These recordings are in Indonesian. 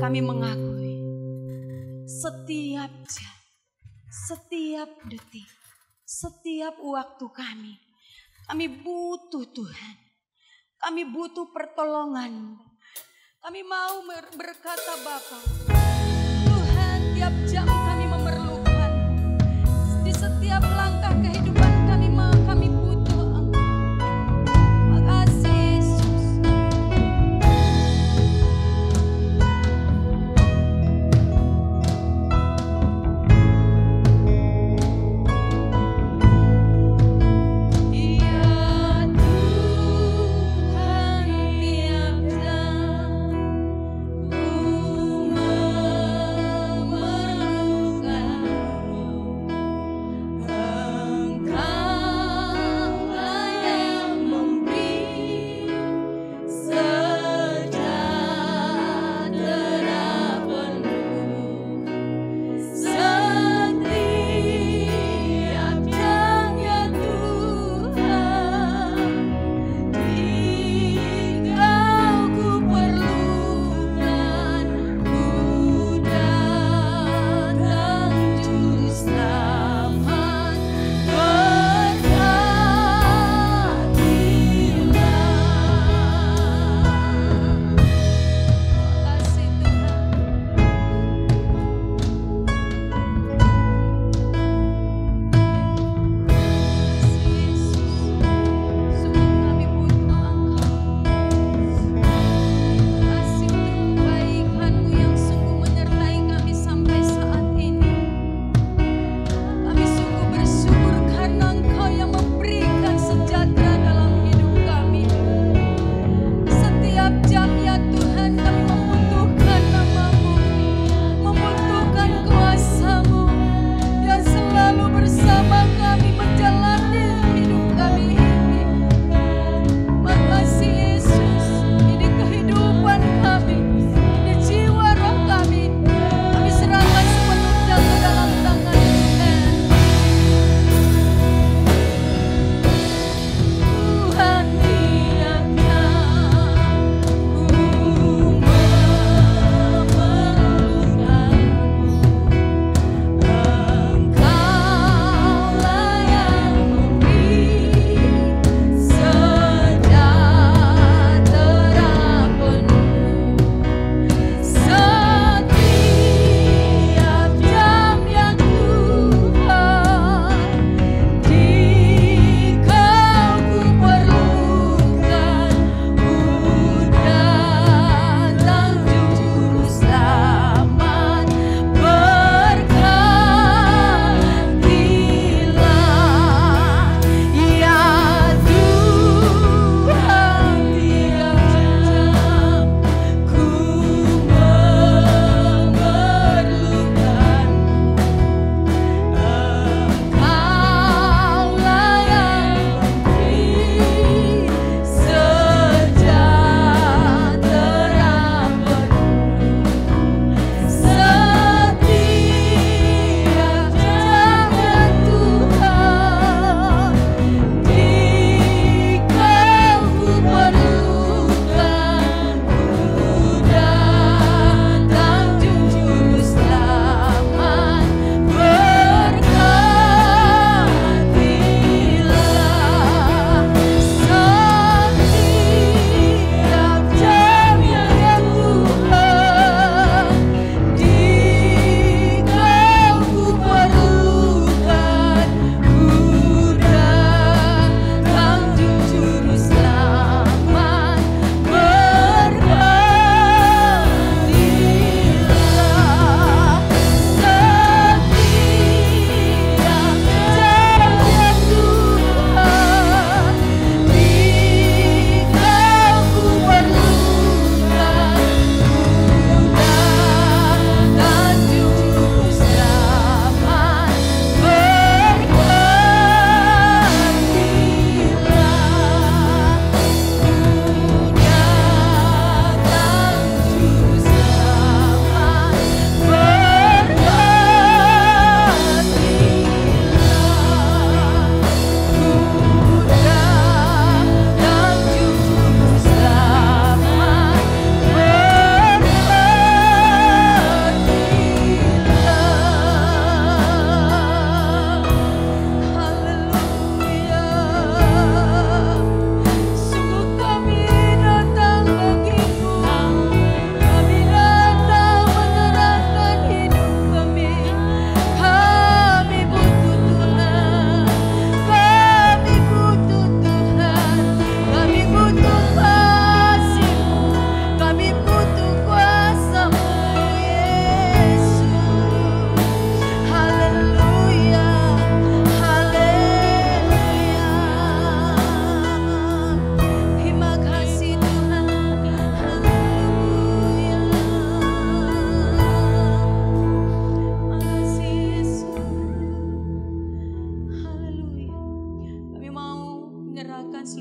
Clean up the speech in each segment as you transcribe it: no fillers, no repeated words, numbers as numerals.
Kami mengakui setiap jam, setiap detik, setiap waktu kami butuh Tuhan. Kami butuh pertolongan. Kami mau berkata Bapa, Tuhan, tiap jam kami memerlukan. Di setiap langkah kehidupan kami butuh Engkau. Makasih Yesus. Engkau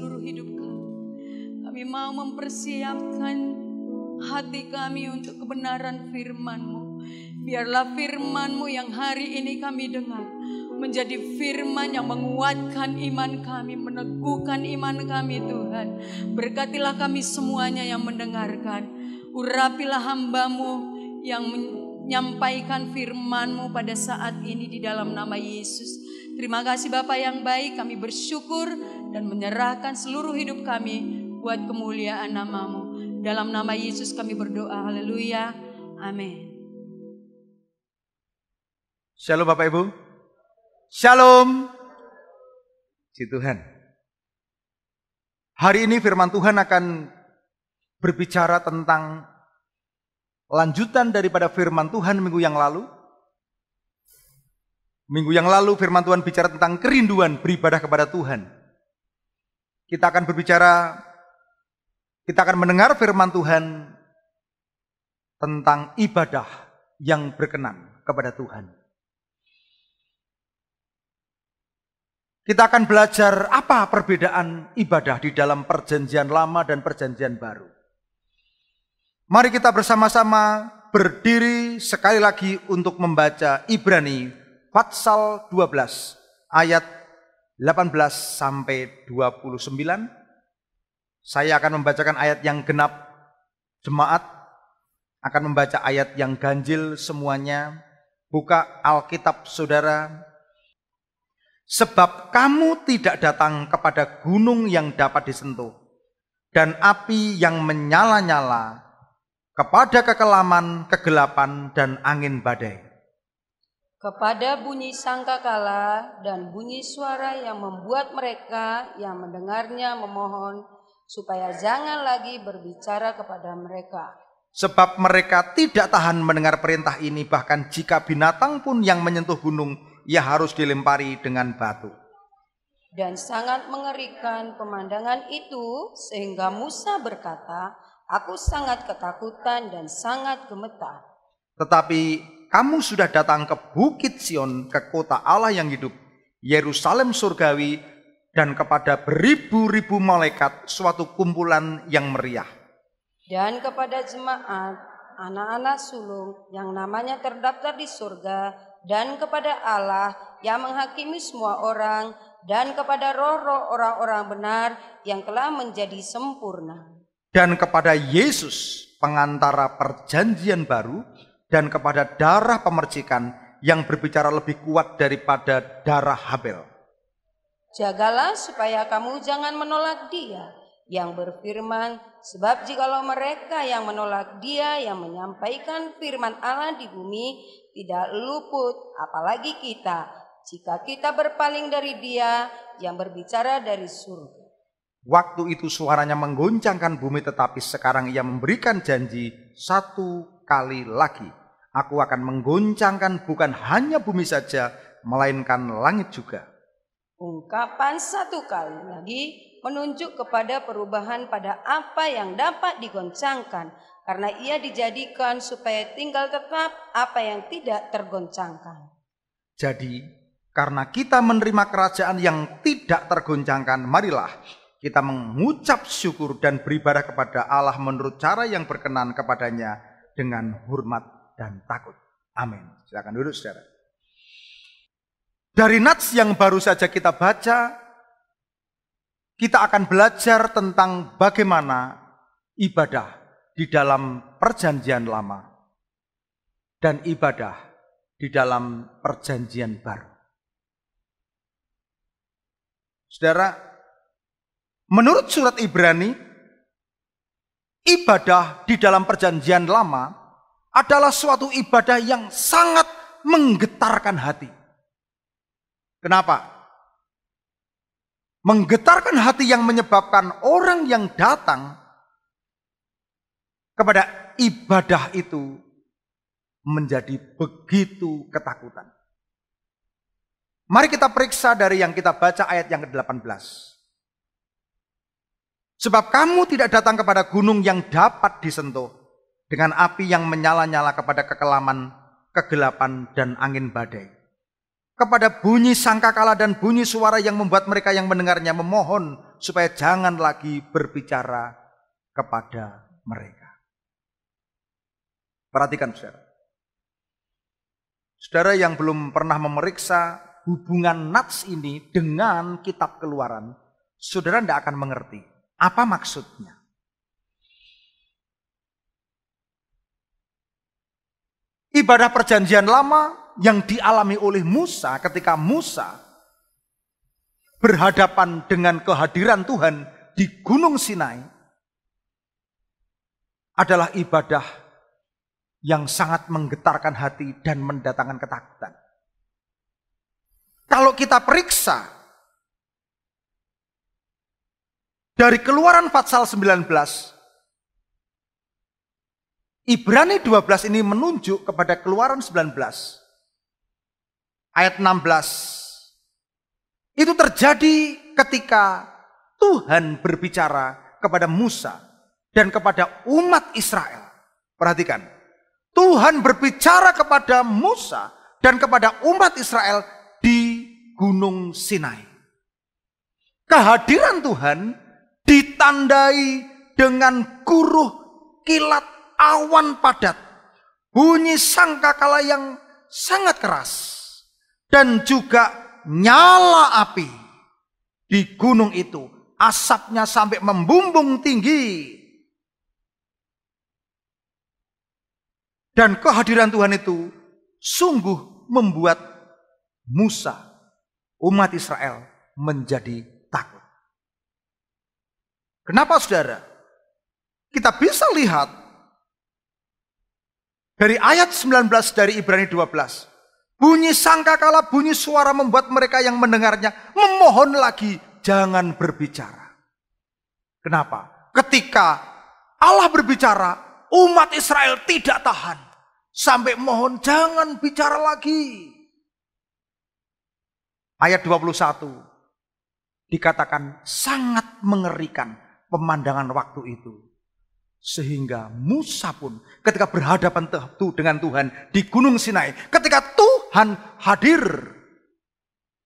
seluruh hidup kami. Kami mau mempersiapkan hati kami untuk kebenaran firman-Mu. Biarlah firman-Mu yang hari ini kami dengar menjadi firman yang menguatkan iman kami, meneguhkan iman kami Tuhan. Berkatilah kami semuanya yang mendengarkan. Urapilah hamba-Mu yang menyampaikan firman-Mu pada saat ini di dalam nama Yesus. Terima kasih Bapa yang baik, kami bersyukur dan menyerahkan seluruh hidup kami buat kemuliaan nama-Mu. Dalam nama Yesus kami berdoa, haleluya, amin. Shalom Bapak Ibu. Shalom. Si Tuhan. Hari ini firman Tuhan akan berbicara tentang lanjutan daripada firman Tuhan minggu yang lalu. Minggu yang lalu firman Tuhan bicara tentang kerinduan beribadah kepada Tuhan. Kita akan mendengar firman Tuhan tentang ibadah yang berkenan kepada Tuhan. Kita akan belajar apa perbedaan ibadah di dalam perjanjian lama dan perjanjian baru. Mari kita bersama-sama berdiri sekali lagi untuk membaca Ibrani pasal 12 ayat 18 sampai 29. Saya akan membacakan ayat yang genap, jemaat akan membaca ayat yang ganjil semuanya. Buka Alkitab saudara. Sebab kamu tidak datang kepada gunung yang dapat disentuh, dan api yang menyala-nyala, kepada kekelaman, kegelapan, dan angin badai. Kepada bunyi sangkakala dan bunyi suara yang membuat mereka yang mendengarnya memohon, supaya jangan lagi berbicara kepada mereka. Sebab mereka tidak tahan mendengar perintah ini, bahkan jika binatang pun yang menyentuh gunung, ia harus dilempari dengan batu. Dan sangat mengerikan pemandangan itu, sehingga Musa berkata, aku sangat ketakutan dan sangat gemetar. Tetapi kamu sudah datang ke Bukit Sion, ke kota Allah yang hidup, Yerusalem surgawi, dan kepada beribu-ribu malaikat, suatu kumpulan yang meriah. Dan kepada jemaat anak-anak sulung yang namanya terdaftar di surga, dan kepada Allah yang menghakimi semua orang, dan kepada roh-roh orang-orang benar yang telah menjadi sempurna. Dan kepada Yesus, pengantara perjanjian baru, dan kepada darah pemercikan yang berbicara lebih kuat daripada darah Habel. Jagalah supaya kamu jangan menolak Dia yang berfirman, sebab jikalau mereka yang menolak Dia yang menyampaikan firman Allah di bumi tidak luput, apalagi kita, jika kita berpaling dari Dia yang berbicara dari surga. Waktu itu suaranya menggoncangkan bumi, tetapi sekarang ia memberikan janji satu kali lagi. Aku akan menggoncangkan bukan hanya bumi saja, melainkan langit juga. Ungkapan satu kali lagi menunjuk kepada perubahan pada apa yang dapat digoncangkan, karena ia dijadikan supaya tinggal tetap apa yang tidak tergoncangkan. Jadi, karena kita menerima kerajaan yang tidak tergoncangkan, marilah kita mengucap syukur dan beribadah kepada Allah menurut cara yang berkenan kepadanya dengan hormat dan takut. Amin. Silakan duduk saudara. Dari nats yang baru saja kita baca, kita akan belajar tentang bagaimana ibadah di dalam perjanjian lama dan ibadah di dalam perjanjian baru. Saudara, menurut surat Ibrani, ibadah di dalam perjanjian lama adalah suatu ibadah yang sangat menggetarkan hati. Kenapa? Menggetarkan hati yang menyebabkan orang yang datang kepada ibadah itu menjadi begitu ketakutan. Mari kita periksa dari yang kita baca ayat yang ke-18. Sebab kamu tidak datang kepada gunung yang dapat disentuh, dengan api yang menyala-nyala, kepada kekelaman, kegelapan, dan angin badai. Kepada bunyi sangkakala dan bunyi suara yang membuat mereka yang mendengarnya memohon supaya jangan lagi berbicara kepada mereka. Perhatikan saudara. Saudara yang belum pernah memeriksa hubungan nats ini dengan kitab Keluaran, saudara tidak akan mengerti apa maksudnya. Ibadah perjanjian lama yang dialami oleh Musa ketika Musa berhadapan dengan kehadiran Tuhan di Gunung Sinai adalah ibadah yang sangat menggetarkan hati dan mendatangkan ketakutan. Kalau kita periksa dari Keluaran pasal 19, Ibrani 12 ini menunjuk kepada Keluaran 19 ayat 16. Itu terjadi ketika Tuhan berbicara kepada Musa dan kepada umat Israel. Perhatikan. Tuhan berbicara kepada Musa dan kepada umat Israel di Gunung Sinai. Kehadiran Tuhan ditandai dengan guruh kilat awan padat, bunyi sangkakala yang sangat keras, dan juga nyala api di gunung itu. Asapnya sampai membumbung tinggi. Dan kehadiran Tuhan itu sungguh membuat Musa, umat Israel, menjadi takut. Kenapa saudara? Kita bisa lihat dari ayat 19 dari Ibrani 12. Bunyi sangkakala, bunyi suara membuat mereka yang mendengarnya memohon lagi, jangan berbicara. Kenapa? Ketika Allah berbicara, umat Israel tidak tahan. Sampai mohon jangan bicara lagi. Ayat 21 dikatakan sangat mengerikan pemandangan waktu itu. Sehingga Musa pun ketika berhadapan dengan Tuhan di Gunung Sinai, ketika Tuhan hadir,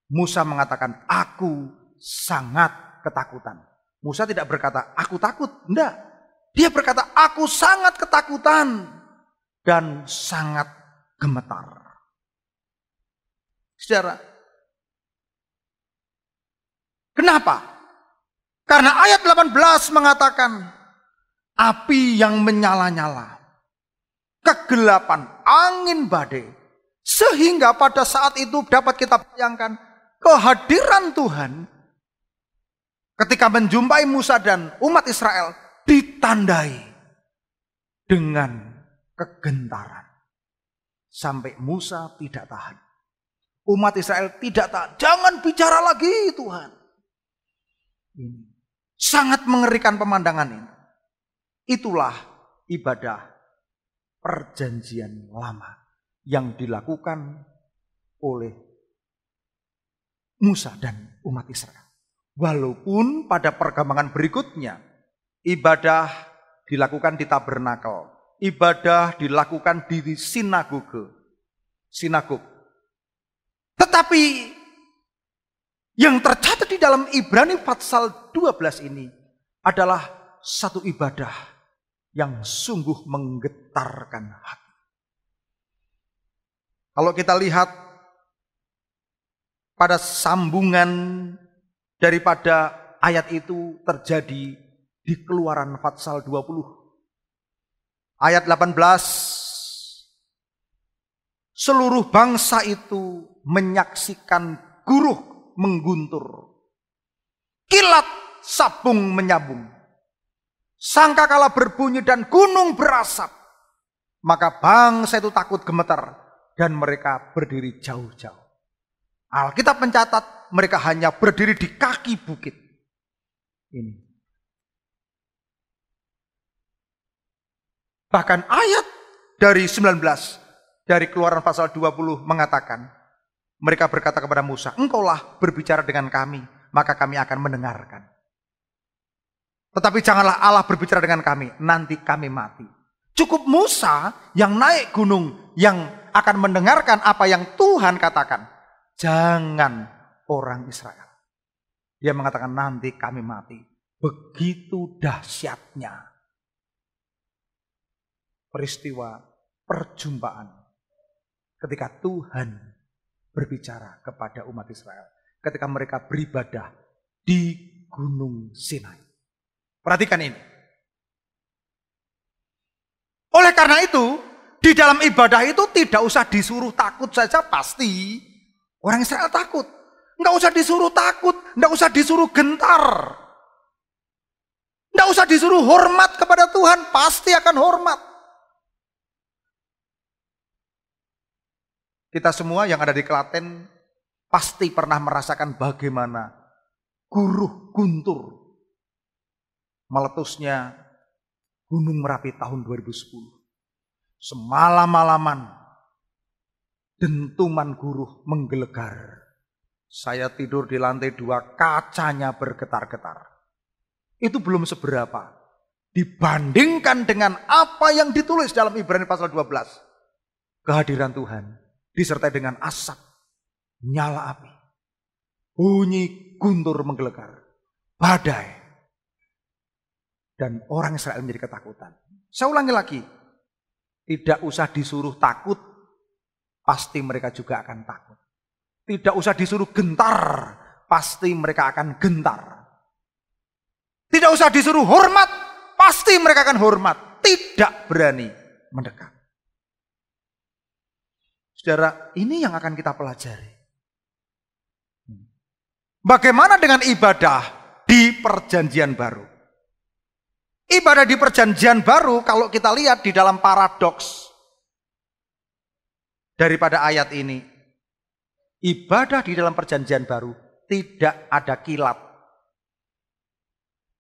Musa mengatakan, aku sangat ketakutan. Musa tidak berkata, aku takut. Enggak. Dia berkata, aku sangat ketakutan dan sangat gemetar. Saudara, kenapa? Karena ayat 18 mengatakan, api yang menyala-nyala, kegelapan, angin badai, sehingga pada saat itu dapat kita bayangkan kehadiran Tuhan ketika menjumpai Musa dan umat Israel ditandai dengan kegentaran. Sampai Musa tidak tahan. Umat Israel tidak tahan. Jangan bicara lagi Tuhan. Ini sangat mengerikan pemandangan ini. Itulah ibadah perjanjian lama yang dilakukan oleh Musa dan umat Israel. Walaupun pada perkembangan berikutnya ibadah dilakukan di tabernakel, ibadah dilakukan di sinagog. Tetapi yang tercatat di dalam Ibrani pasal 12 ini adalah satu ibadah yang sungguh menggetarkan hati. Kalau kita lihat pada sambungan daripada ayat itu terjadi di Keluaran pasal 20. Ayat 18, seluruh bangsa itu menyaksikan guruh mengguntur, kilat sabung menyambung, sangkakala berbunyi dan gunung berasap. Maka bangsa itu takut gemetar dan mereka berdiri jauh-jauh. Alkitab mencatat mereka hanya berdiri di kaki bukit. Ini. Bahkan ayat dari 19 dari Keluaran pasal 20 mengatakan, mereka berkata kepada Musa, engkaulah berbicara dengan kami, maka kami akan mendengarkan. Tetapi janganlah Allah berbicara dengan kami, nanti kami mati. Cukup Musa yang naik gunung, yang akan mendengarkan apa yang Tuhan katakan. Jangan orang Israel. Dia mengatakan nanti kami mati. Begitu dahsyatnya peristiwa perjumpaan ketika Tuhan berbicara kepada umat Israel. Ketika mereka beribadah di Gunung Sinai. Perhatikan ini. Oleh karena itu, di dalam ibadah itu tidak usah disuruh takut saja pasti. Orang Israel takut. Enggak usah disuruh takut, enggak usah disuruh gentar. Enggak usah disuruh hormat kepada Tuhan, pasti akan hormat. Kita semua yang ada di Klaten pasti pernah merasakan bagaimana guruh guntur meletusnya Gunung Merapi tahun 2010. Semalam-malaman dentuman guruh menggelegar. Saya tidur di lantai 2, kacanya bergetar-getar. Itu belum seberapa dibandingkan dengan apa yang ditulis dalam Ibrani pasal 12. Kehadiran Tuhan disertai dengan asap, nyala api, bunyi guntur menggelegar, badai, dan orang Israel menjadi ketakutan. Saya ulangi lagi, tidak usah disuruh takut, pasti mereka juga akan takut. Tidak usah disuruh gentar, pasti mereka akan gentar. Tidak usah disuruh hormat, pasti mereka akan hormat. Tidak berani mendekat. Saudara, ini yang akan kita pelajari. Bagaimana dengan ibadah di Perjanjian Baru? Ibadah di Perjanjian Baru kalau kita lihat di dalam paradoks daripada ayat ini. Ibadah di dalam Perjanjian Baru tidak ada kilat.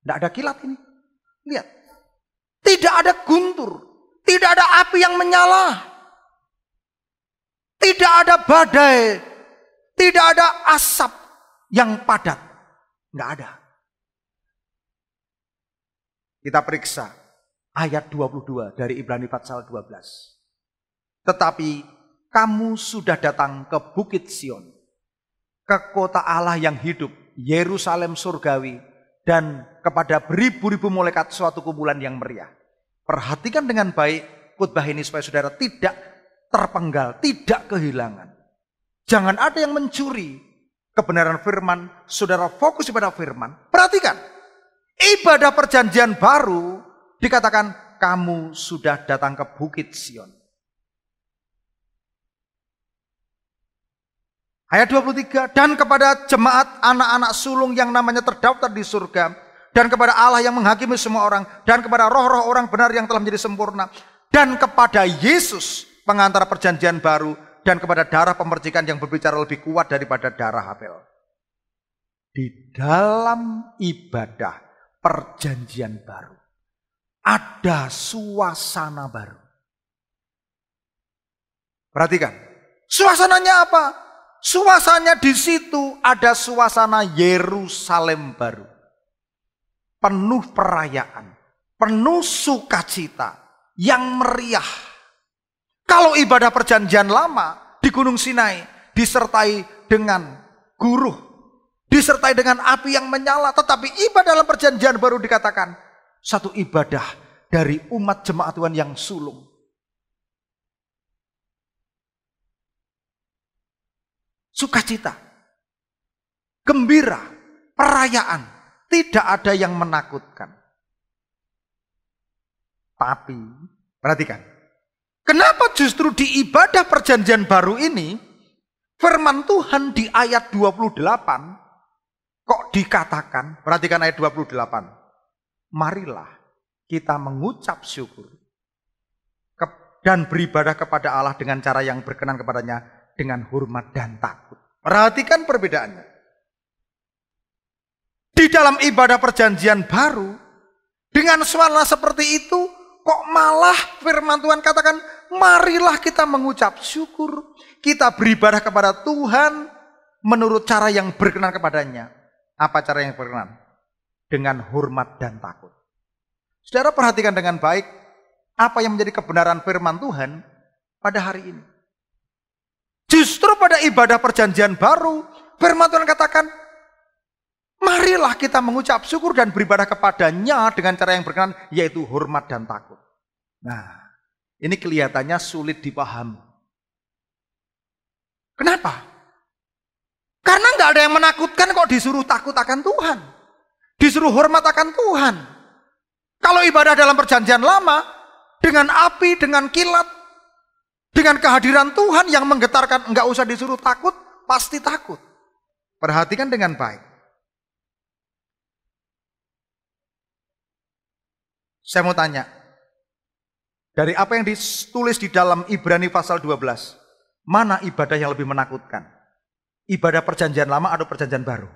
Tidak ada kilat ini. Lihat. Tidak ada guntur. Tidak ada api yang menyala. Tidak ada badai, tidak ada asap yang padat. Enggak ada. Kita periksa ayat 22 dari Ibrani pasal 12. Tetapi kamu sudah datang ke Bukit Sion, ke kota Allah yang hidup, Yerusalem surgawi, dan kepada beribu-ribu malaikat suatu kumpulan yang meriah. Perhatikan dengan baik khotbah ini supaya saudara tidak terpenggal, tidak kehilangan. Jangan ada yang mencuri kebenaran firman, saudara fokus pada firman. Perhatikan, ibadah Perjanjian Baru dikatakan kamu sudah datang ke Bukit Sion. Ayat 23, dan kepada jemaat anak-anak sulung yang namanya terdaftar di surga, dan kepada Allah yang menghakimi semua orang, dan kepada roh-roh orang benar yang telah menjadi sempurna, dan kepada Yesus pengantar Perjanjian Baru, dan kepada darah pemercikan yang berbicara lebih kuat daripada darah Habel. Di dalam ibadah Perjanjian Baru ada suasana baru. Perhatikan, suasananya apa? Suasananya di situ ada suasana Yerusalem baru. Penuh perayaan, penuh sukacita, yang meriah. Kalau ibadah Perjanjian Lama di Gunung Sinai disertai dengan guruh, disertai dengan api yang menyala, tetapi ibadah dalam Perjanjian Baru dikatakan satu ibadah dari umat jemaat Tuhan yang sulung. Sukacita, gembira, perayaan, tidak ada yang menakutkan. Tapi, perhatikan, kenapa justru di ibadah Perjanjian Baru ini, firman Tuhan di ayat 28, kok dikatakan, perhatikan ayat 28, marilah kita mengucap syukur dan beribadah kepada Allah dengan cara yang berkenan kepadanya, dengan hormat dan takut. Perhatikan perbedaannya. Di dalam ibadah Perjanjian Baru, dengan suara seperti itu, kok malah firman Tuhan katakan, marilah kita mengucap syukur, kita beribadah kepada Tuhan menurut cara yang berkenan kepadanya. Apa cara yang berkenan? Dengan hormat dan takut. Saudara perhatikan dengan baik, apa yang menjadi kebenaran firman Tuhan pada hari ini. Justru pada ibadah Perjanjian Baru, firman Tuhan katakan, Marilah kita mengucap syukur dan beribadah kepadanya dengan cara yang berkenan, yaitu hormat dan takut. Nah, ini kelihatannya sulit dipahami. Kenapa? Karena nggak ada yang menakutkan kok disuruh takut akan Tuhan. Disuruh hormat akan Tuhan. Kalau ibadah dalam perjanjian lama, dengan api, dengan kilat, dengan kehadiran Tuhan yang menggetarkan, nggak usah disuruh takut, pasti takut. Perhatikan dengan baik. Saya mau tanya, dari apa yang ditulis di dalam Ibrani pasal 12, mana ibadah yang lebih menakutkan? Ibadah perjanjian lama atau perjanjian baru?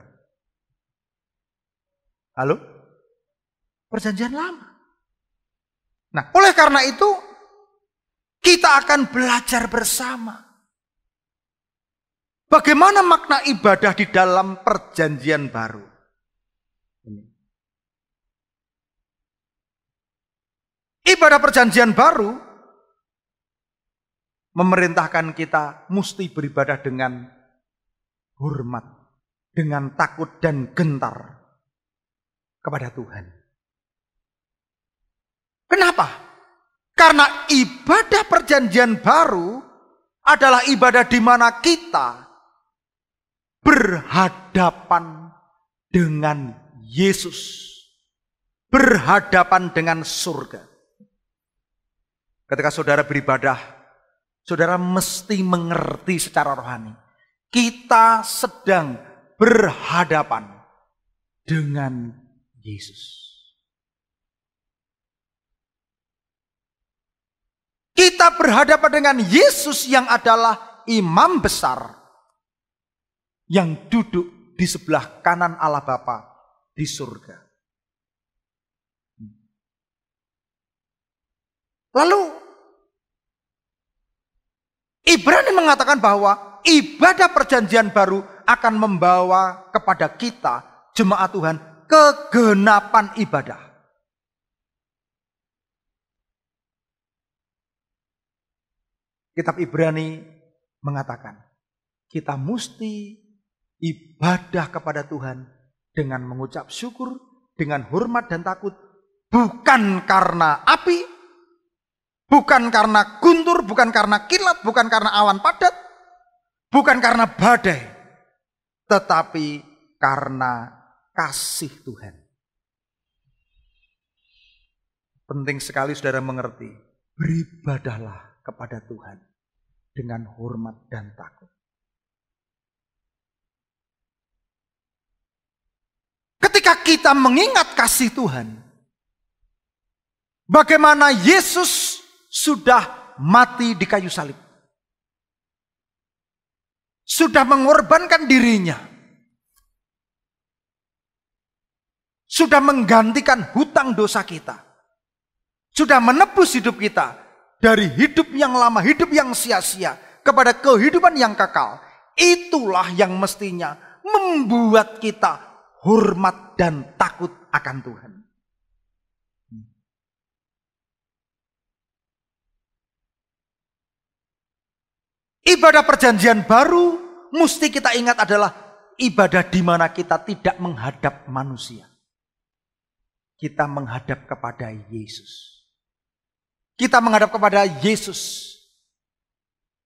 Halo? Perjanjian lama. Nah, oleh karena itu, kita akan belajar bersama. Bagaimana makna ibadah di dalam perjanjian baru? Ibadah perjanjian baru memerintahkan kita mesti beribadah dengan hormat, dengan takut dan gentar kepada Tuhan. Kenapa? Karena ibadah perjanjian baru adalah ibadah di mana kita berhadapan dengan Yesus, berhadapan dengan surga. Ketika saudara beribadah, saudara mesti mengerti secara rohani, kita sedang berhadapan dengan Yesus. Kita berhadapan dengan Yesus yang adalah imam besar yang duduk di sebelah kanan Allah Bapa di surga. Lalu Ibrani mengatakan bahwa ibadah perjanjian baru akan membawa kepada kita, jemaat Tuhan, kegenapan ibadah. Kitab Ibrani mengatakan, kita mesti ibadah kepada Tuhan dengan mengucap syukur, dengan hormat dan takut, bukan karena api, bukan karena guntur, bukan karena kilat, bukan karena awan padat, bukan karena badai, tetapi karena kasih Tuhan. Penting sekali saudara mengerti, beribadahlah kepada Tuhan dengan hormat dan takut. Ketika kita mengingat kasih Tuhan, bagaimana Yesus sudah mati di kayu salib, sudah mengorbankan dirinya, sudah menggantikan hutang dosa kita, sudah menebus hidup kita dari hidup yang lama, hidup yang sia-sia, kepada kehidupan yang kekal. Itulah yang mestinya membuat kita hormat dan takut akan Tuhan. Ibadah perjanjian baru mesti kita ingat adalah ibadah di mana kita tidak menghadap manusia. Kita menghadap kepada Yesus. Kita menghadap kepada Yesus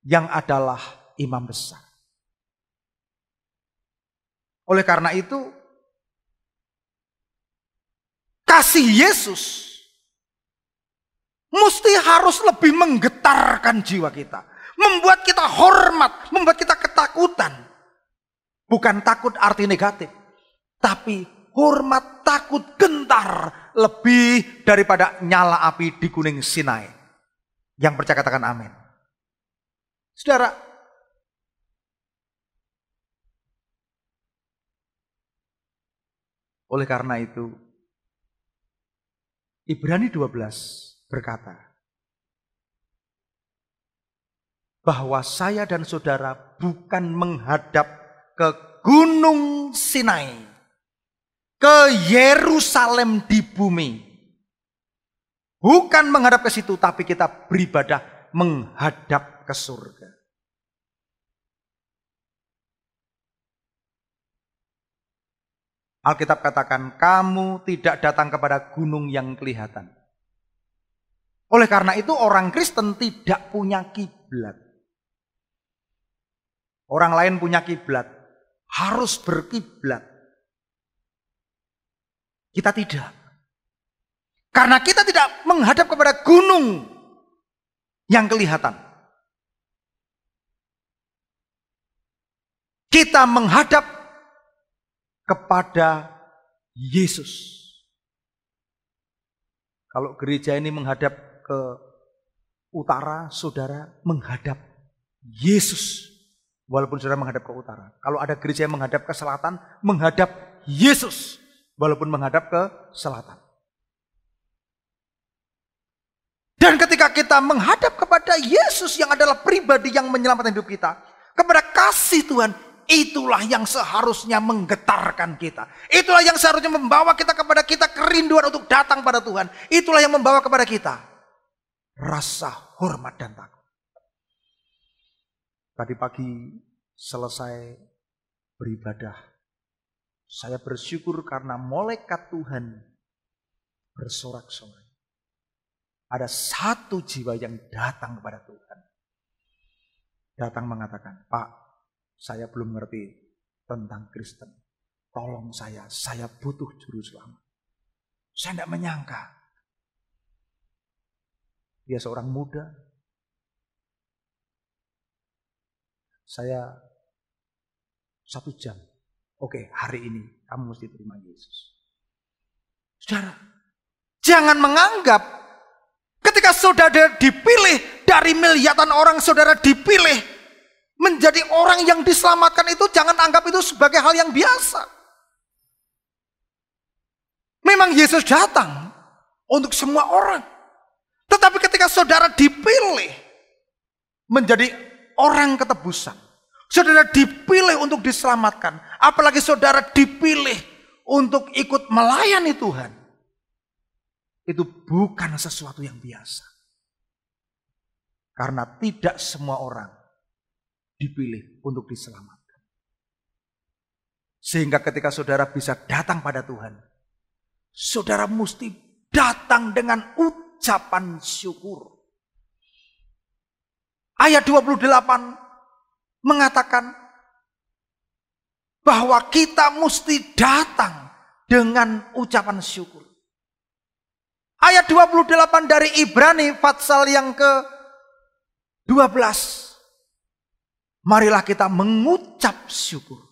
yang adalah imam besar. Oleh karena itu, kasih Yesus mesti harus lebih menggetarkan jiwa kita. Membuat kita hormat, membuat kita ketakutan. Bukan takut arti negatif, tapi hormat, takut, gentar. Lebih daripada nyala api di Gunung Sinai. Yang percaya katakan amin. Saudara, oleh karena itu, Ibrani 12 berkata, bahwa saya dan saudara bukan menghadap ke Gunung Sinai, ke Yerusalem di bumi. Bukan menghadap ke situ, tapi kita beribadah menghadap ke surga. Alkitab katakan, kamu tidak datang kepada gunung yang kelihatan. Oleh karena itu orang Kristen tidak punya kiblat. Orang lain punya kiblat, harus berkiblat. Kita tidak. Karena kita tidak menghadap kepada gunung yang kelihatan. Kita menghadap kepada Yesus. Kalau gereja ini menghadap ke utara, saudara menghadap Yesus. Walaupun saudara menghadap ke utara. Kalau ada gereja yang menghadap ke selatan, menghadap Yesus. Walaupun menghadap ke selatan. Dan ketika kita menghadap kepada Yesus yang adalah pribadi yang menyelamatkan hidup kita, kepada kasih Tuhan, itulah yang seharusnya menggetarkan kita. Itulah yang seharusnya membawa kita kepada kita kerinduan untuk datang pada Tuhan. Itulah yang membawa kepada kita rasa hormat dan takut. Tadi pagi selesai beribadah, saya bersyukur karena malaikat Tuhan bersorak-sorai. Ada satu jiwa yang datang kepada Tuhan. Datang mengatakan, Pak, saya belum ngerti tentang Kristen. Tolong saya butuh juru selamat. Saya tidak menyangka. Dia seorang muda. Saya 1 jam. Oke, hari ini kamu mesti terima Yesus. Saudara, jangan menganggap ketika saudara dipilih dari miliaran orang, saudara dipilih menjadi orang yang diselamatkan itu, jangan anggap itu sebagai hal yang biasa. Memang Yesus datang untuk semua orang. Tetapi ketika saudara dipilih menjadi orang ketebusan, saudara dipilih untuk diselamatkan, apalagi saudara dipilih untuk ikut melayani Tuhan, itu bukan sesuatu yang biasa. Karena tidak semua orang dipilih untuk diselamatkan. Sehingga ketika saudara bisa datang pada Tuhan, saudara mesti datang dengan ucapan syukur. Ayat 28 mengatakan bahwa kita mesti datang dengan ucapan syukur. Ayat 28 dari Ibrani pasal yang ke-12. Marilah kita mengucap syukur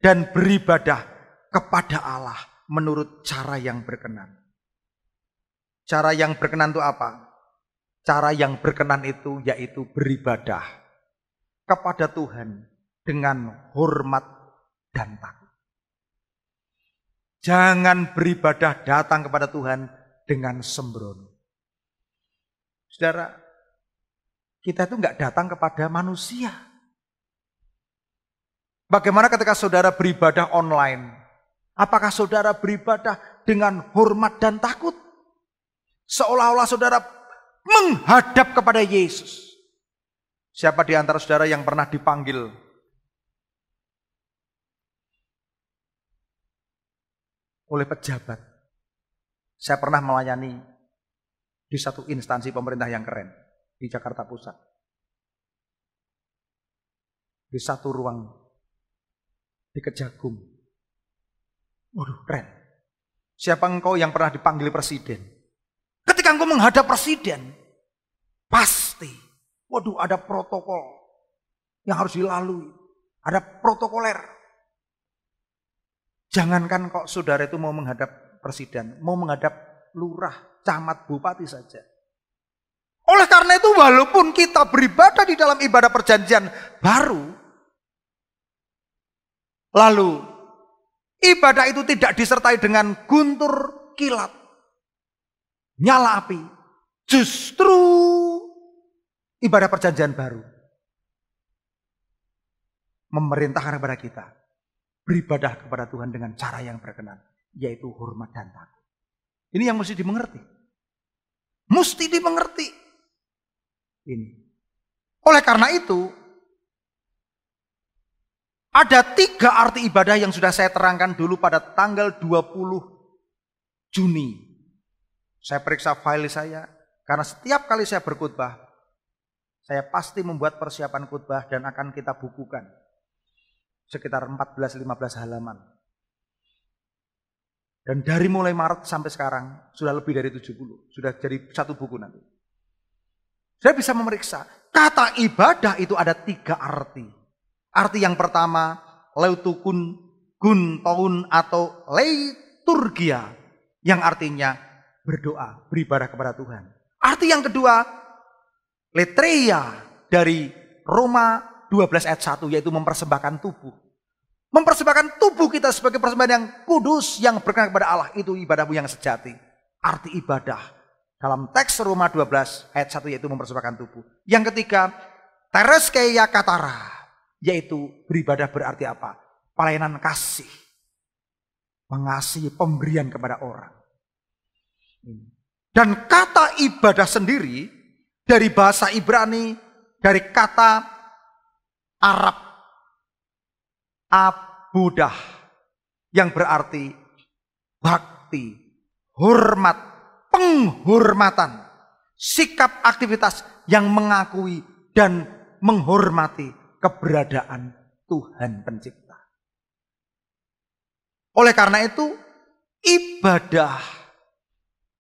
dan beribadah kepada Allah menurut cara yang berkenan. Cara yang berkenan itu apa? Cara yang berkenan itu yaitu beribadah kepada Tuhan dengan hormat dan takut. Jangan beribadah datang kepada Tuhan dengan sembrono. Saudara, kita itu enggak datang kepada manusia. Bagaimana ketika saudara beribadah online? Apakah saudara beribadah dengan hormat dan takut? Seolah-olah saudara menghadap kepada Yesus. Siapa di antara saudara yang pernah dipanggil oleh pejabat? Saya pernah melayani di satu instansi pemerintah yang keren di Jakarta Pusat. Di satu ruang di Kejagung. Waduh, keren. Siapa engkau yang pernah dipanggil presiden? Ketika engkau menghadap presiden, pasti, waduh, ada protokol yang harus dilalui. Ada protokoler. Jangankan kok saudara itu mau menghadap presiden, mau menghadap lurah, camat, bupati saja. Oleh karena itu, walaupun kita beribadah di dalam ibadah perjanjian baru, lalu ibadah itu tidak disertai dengan guntur kilat, nyala api, justru ibadah perjanjian baru memerintahkan kepada kita beribadah kepada Tuhan dengan cara yang berkenan, yaitu hormat dan takut. Ini yang mesti dimengerti. Mesti dimengerti. Ini. Oleh karena itu, Ada 3 arti ibadah yang sudah saya terangkan dulu pada tanggal 20 Juni. Saya periksa file saya, karena setiap kali saya berkhotbah, saya pasti membuat persiapan khotbah dan akan kita bukukan. Sekitar 14-15 halaman. Dan dari mulai Maret sampai sekarang, sudah lebih dari 70. Sudah jadi 1 buku nanti. Saya bisa memeriksa, kata ibadah itu ada 3 arti. Arti yang pertama, leutukun guntoun atau liturgia, yang artinya berdoa, beribadah kepada Tuhan. Arti yang kedua, letreia dari Roma 12 ayat 1, yaitu mempersembahkan tubuh. Mempersembahkan tubuh kita sebagai persembahan yang kudus, yang berkenan kepada Allah, itu ibadahmu yang sejati. Arti ibadah dalam teks Roma 12 ayat 1 yaitu mempersembahkan tubuh. Yang ketiga, tereskeia katara, yaitu beribadah berarti apa? Pelayanan kasih. Mengasihi, pemberian kepada orang. Dan kata ibadah sendiri dari bahasa Ibrani, dari kata Arab abudah, yang berarti bakti, hormat, penghormatan, sikap aktivitas yang mengakui dan menghormati keberadaan Tuhan Pencipta. Oleh karena itu, ibadah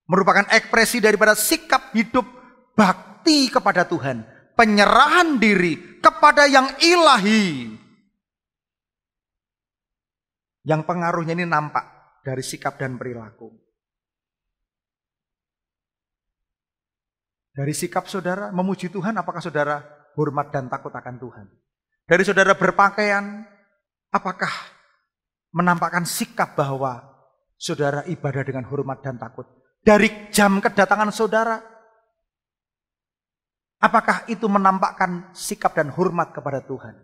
merupakan ekspresi daripada sikap hidup bakti kepada Tuhan, penyerahan diri kepada yang ilahi, yang pengaruhnya ini nampak dari sikap dan perilaku. Dari sikap saudara memuji Tuhan, apakah saudara hormat dan takut akan Tuhan? Dari saudara berpakaian, apakah menampakkan sikap bahwa saudara ibadah dengan hormat dan takut? Dari jam kedatangan saudara, apakah itu menampakkan sikap dan hormat kepada Tuhan?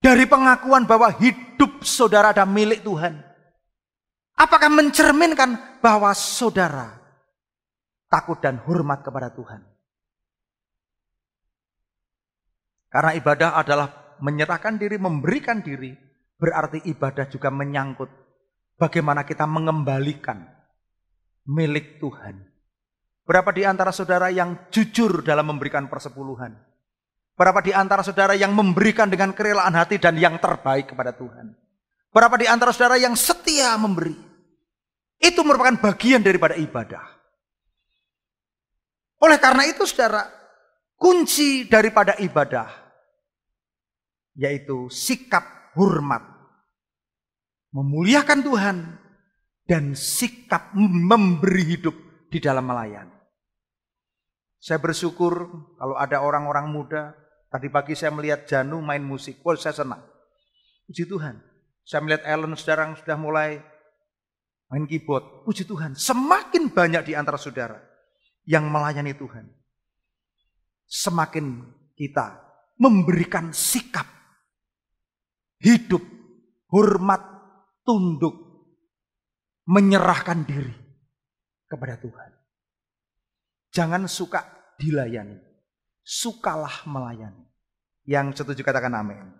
Dari pengakuan bahwa hidup saudara adalah milik Tuhan, apakah mencerminkan bahwa saudara takut dan hormat kepada Tuhan? Karena ibadah adalah menyerahkan diri, memberikan diri, berarti ibadah juga menyangkut bagaimana kita mengembalikan milik Tuhan. Berapa di antara saudara yang jujur dalam memberikan persepuluhan? Berapa di antara saudara yang memberikan dengan kerelaan hati dan yang terbaik kepada Tuhan? Berapa di antara saudara yang setia memberi? Itu merupakan bagian daripada ibadah. Oleh karena itu saudara, kunci daripada ibadah yaitu sikap hormat, memuliakan Tuhan, dan sikap memberi hidup di dalam melayani. Saya bersyukur kalau ada orang-orang muda. Tadi pagi saya melihat Janu main musik, saya senang. Puji Tuhan. Saya melihat Ellen sekarang sudah mulai main keyboard. Puji Tuhan, semakin banyak di antara saudara yang melayani Tuhan. Semakin kita memberikan sikap hidup, hormat, tunduk, menyerahkan diri kepada Tuhan. Jangan suka dilayani, sukalah melayani. Yang setuju katakan amin.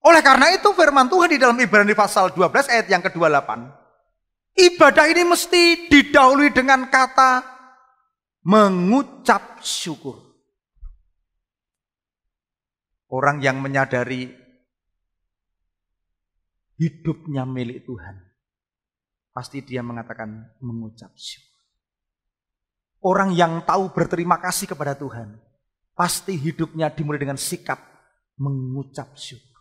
Oleh karena itu firman Tuhan di dalam Ibrani pasal 12 ayat yang ke-28, ibadah ini mesti didahului dengan kata mengucap syukur. Orang yang menyadari hidupnya milik Tuhan, pasti dia mengatakan mengucap syukur. Orang yang tahu berterima kasih kepada Tuhan, pasti hidupnya dimulai dengan sikap mengucap syukur.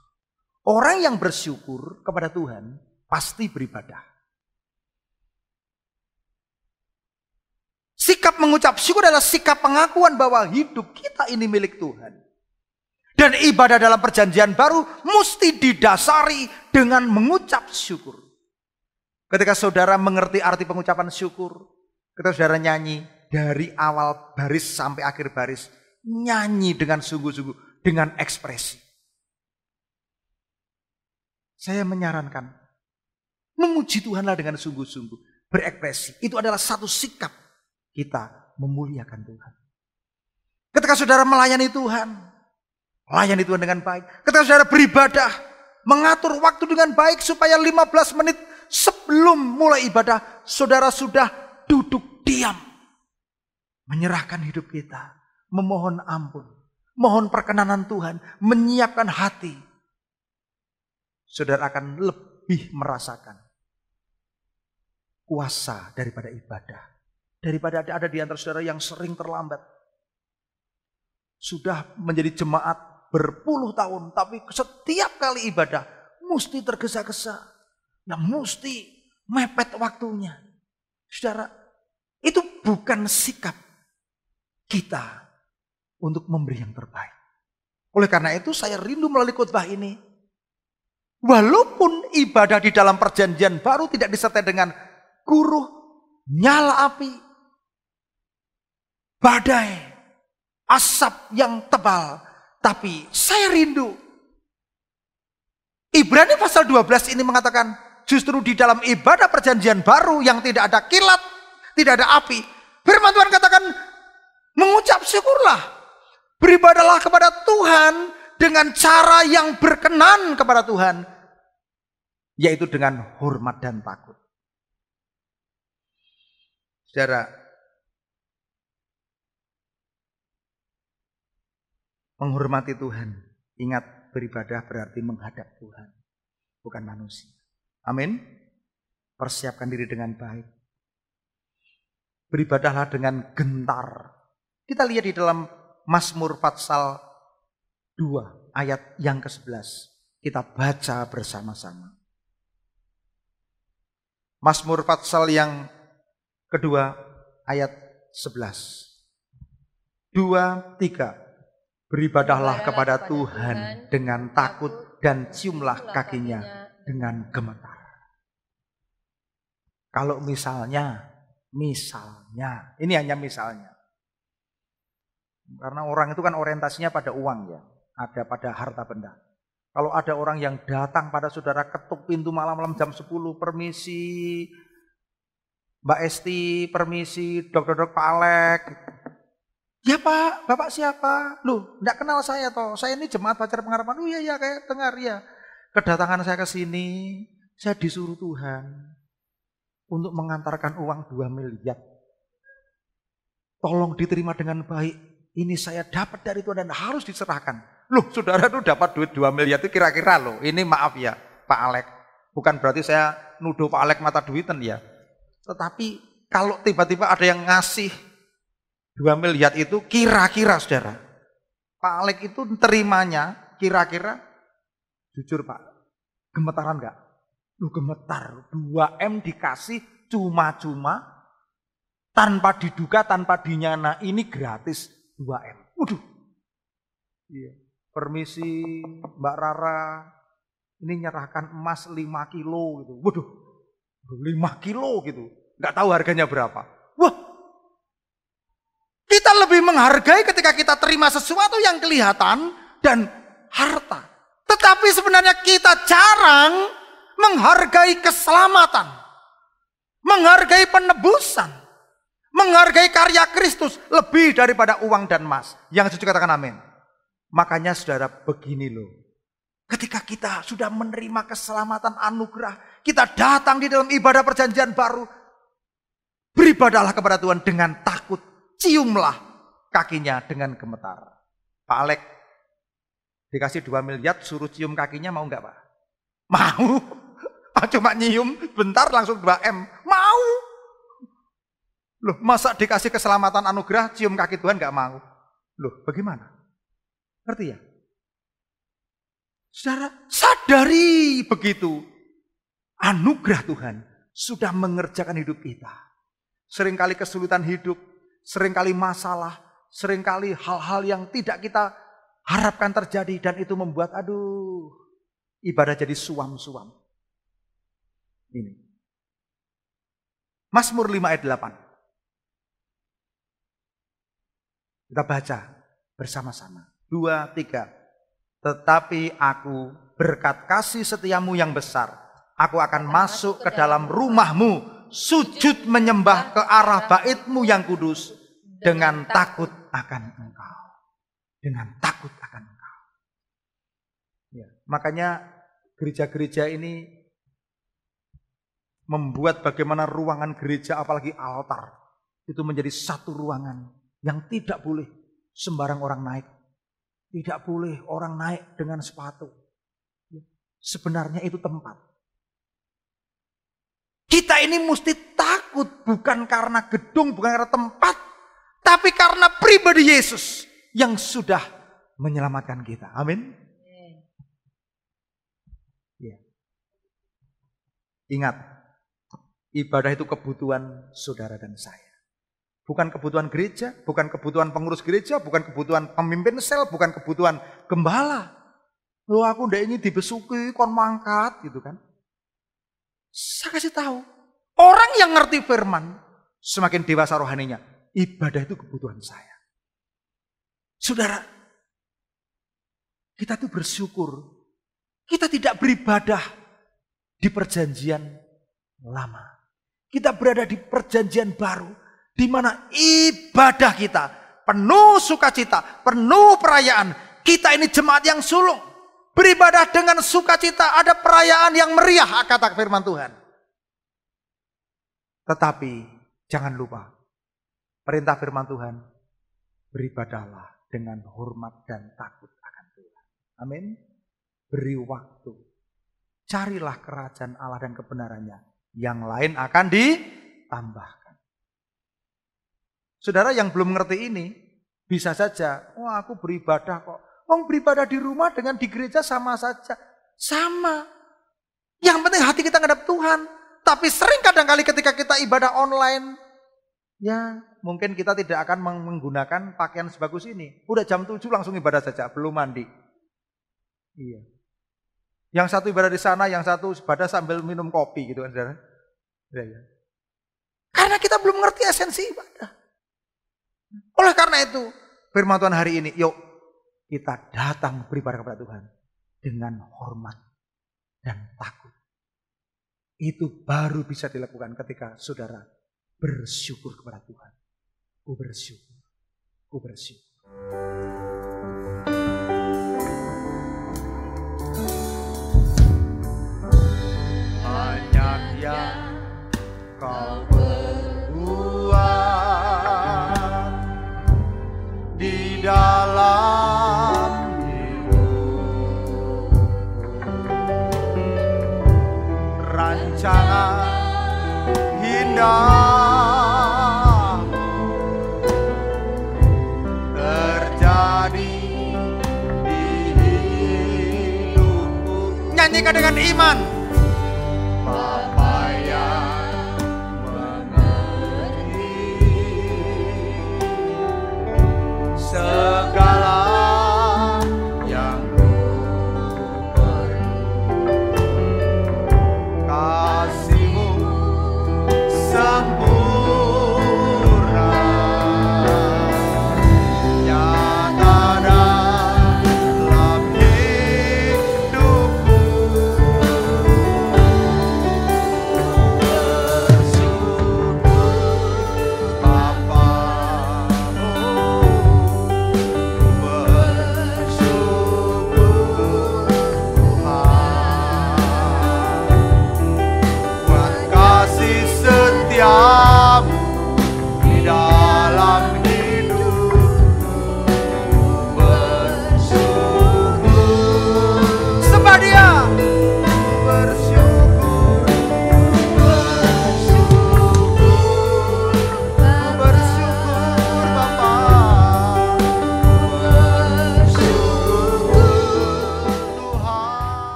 Orang yang bersyukur kepada Tuhan, pasti beribadah. Sikap mengucap syukur adalah sikap pengakuan bahwa hidup kita ini milik Tuhan. Dan ibadah dalam perjanjian baru mesti didasari dengan mengucap syukur. Ketika saudara mengerti arti pengucapan syukur, ketika saudara nyanyi dari awal baris sampai akhir baris, nyanyi dengan sungguh-sungguh, dengan ekspresi. Saya menyarankan, memuji Tuhanlah dengan sungguh-sungguh, berekspresi. Itu adalah satu sikap kita memuliakan Tuhan. Ketika saudara melayani Tuhan, layani Tuhan dengan baik. Ketika saudara beribadah, mengatur waktu dengan baik supaya 15 menit sebelum mulai ibadah, saudara sudah duduk diam. Menyerahkan hidup kita, memohon ampun, mohon perkenanan Tuhan, menyiapkan hati. Saudara akan lebih merasakan kuasa daripada ibadah. Daripada ada di antara saudara yang sering terlambat. Sudah menjadi jemaat berpuluh tahun, tapi setiap kali ibadah mesti tergesa-gesa. Yang mesti mepet waktunya. Saudara, itu bukan sikap kita untuk memberi yang terbaik. Oleh karena itu saya rindu melalui khotbah ini. Walaupun ibadah di dalam perjanjian baru tidak disertai dengan guruh, nyala api, badai, asap yang tebal. Tapi saya rindu. Ibrani pasal 12 ini mengatakan justru di dalam ibadah perjanjian baru yang tidak ada kilat, tidak ada api. Firman Tuhan katakan mengucap syukurlah. Beribadahlah kepada Tuhan dengan cara yang berkenan kepada Tuhan. Yaitu dengan hormat dan takut. Saudara, menghormati Tuhan. Ingat, beribadah berarti menghadap Tuhan, bukan manusia. Amin. Persiapkan diri dengan baik. Beribadahlah dengan gentar. Kita lihat di dalam Mazmur pasal 2 ayat yang ke-11. Kita baca bersama-sama. Mazmur pasal yang kedua ayat 11. 2, 3. Beribadahlah kepada Tuhan dengan takut dan ciumlah kakinya dengan gemetar. Kalau misalnya, ini hanya misalnya. Karena orang itu kan orientasinya pada uang ya, ada pada harta benda. Kalau ada orang yang datang pada saudara ketuk pintu malam-malam jam 10, permisi Mbak Esti, permisi Dok Pak Alek. Ya Pak, Bapak siapa? Loh, enggak kenal saya toh. Saya ini jemaat Pacar Pengharapan. Oh iya kayak dengar ya. Kedatangan saya ke sini, saya disuruh Tuhan untuk mengantarkan uang 2 miliar. Tolong diterima dengan baik. Ini saya dapat dari Tuhan dan harus diserahkan. Loh, saudara tuh dapat duit 2 miliar itu kira-kira loh. Ini maaf ya, Pak Alek. Bukan berarti saya nuduh Pak Alek mata duitan ya. Tetapi kalau tiba-tiba ada yang ngasih 2 miliar itu kira-kira saudara. Pak Alek itu terimanya kira-kira, jujur Pak, gemetaran enggak? Lu gemetar, 2M dikasih cuma-cuma, tanpa diduga, tanpa dinyana, ini gratis 2M. Waduh. Iya. Permisi Mbak Rara, ini nyerahkan emas 5 kilo gitu. Waduh, 5 kilo gitu. Enggak tahu harganya berapa. Wah, kita lebih menghargai ketika kita terima sesuatu yang kelihatan dan harta. Tetapi sebenarnya kita jarang menghargai keselamatan, menghargai penebusan, menghargai karya Kristus lebih daripada uang dan emas. Yang setuju katakan amin. Makanya saudara begini loh. Ketika kita sudah menerima keselamatan anugerah, kita datang di dalam ibadah perjanjian baru, beribadahlah kepada Tuhan dengan takut. Ciumlah kakinya dengan gemetar. Pak Alek dikasih 2 miliar suruh cium kakinya mau enggak Pak? Mau. Cuma nyium bentar langsung 2M. Mau. Loh, masa dikasih keselamatan anugerah cium kaki Tuhan enggak mau? Loh, bagaimana? Ngerti ya? Saudara, sadari begitu. Anugerah Tuhan sudah mengerjakan hidup kita. Seringkali kesulitan hidup, seringkali masalah, seringkali hal-hal yang tidak kita harapkan terjadi. Dan itu membuat, ibadah jadi suam-suam. Ini. Mazmur 5 ayat 8. Kita baca bersama-sama. 2, 3. Tetapi aku berkat kasih setiamu yang besar, aku akan masuk ke dalam rumahmu, sujud menyembah ke arah baitmu yang kudus, dengan takut akan engkau. dengan takut akan Engkau. Ya, makanya gereja-gereja ini membuat bagaimana ruangan gereja, apalagi altar, itu menjadi satu ruangan yang tidak boleh sembarang orang naik. Tidak boleh orang naik dengan sepatu. Sebenarnya itu tempat. Kita ini mesti takut bukan karena gedung, bukan karena tempat, tapi karena pribadi Yesus yang sudah menyelamatkan kita. Amin. Ya. Ingat, ibadah itu kebutuhan saudara dan saya. Bukan kebutuhan gereja, bukan kebutuhan pengurus gereja, bukan kebutuhan pemimpin sel, bukan kebutuhan gembala. Loh, aku ndak ingin dibesuki, kon mangkat gitu kan. Saya kasih tahu, orang yang ngerti firman semakin dewasa rohaninya. Ibadah itu kebutuhan saya. Saudara, kita tuh bersyukur. Kita tidak beribadah di perjanjian lama. Kita berada di perjanjian baru. Di mana ibadah kita penuh sukacita, penuh perayaan. Kita ini jemaat yang sulung. Beribadah dengan sukacita, ada perayaan yang meriah, kata firman Tuhan. Tetapi jangan lupa, perintah firman Tuhan, beribadahlah dengan hormat dan takut akan Tuhan. Amin. Beri waktu. Carilah kerajaan Allah dan kebenarannya. Yang lain akan ditambahkan. Saudara yang belum mengerti ini, bisa saja, wah aku beribadah kok. Beribadah di rumah dengan di gereja sama saja. Sama. Yang penting hati kita ngadap Tuhan. Tapi sering kadang-kali ketika kita ibadah online, ya mungkin kita tidak akan menggunakan pakaian sebagus ini. Udah jam 7 langsung ibadah saja, belum mandi. Iya. Yang satu ibadah di sana, yang satu ibadah sambil minum kopi gitu kan, saudara. Ya. Karena kita belum mengerti esensi ibadah. Oleh karena itu, firman Tuhan hari ini, yuk kita datang beribadah kepada Tuhan dengan hormat dan takut. Itu baru bisa dilakukan ketika saudara bersyukur kepada Tuhan. Ku bersyukur, ku bersyukur. Banyak yang kau dalam hidup, rancangan indah terjadi di hidupku. Nyanyikan dengan iman. Bapa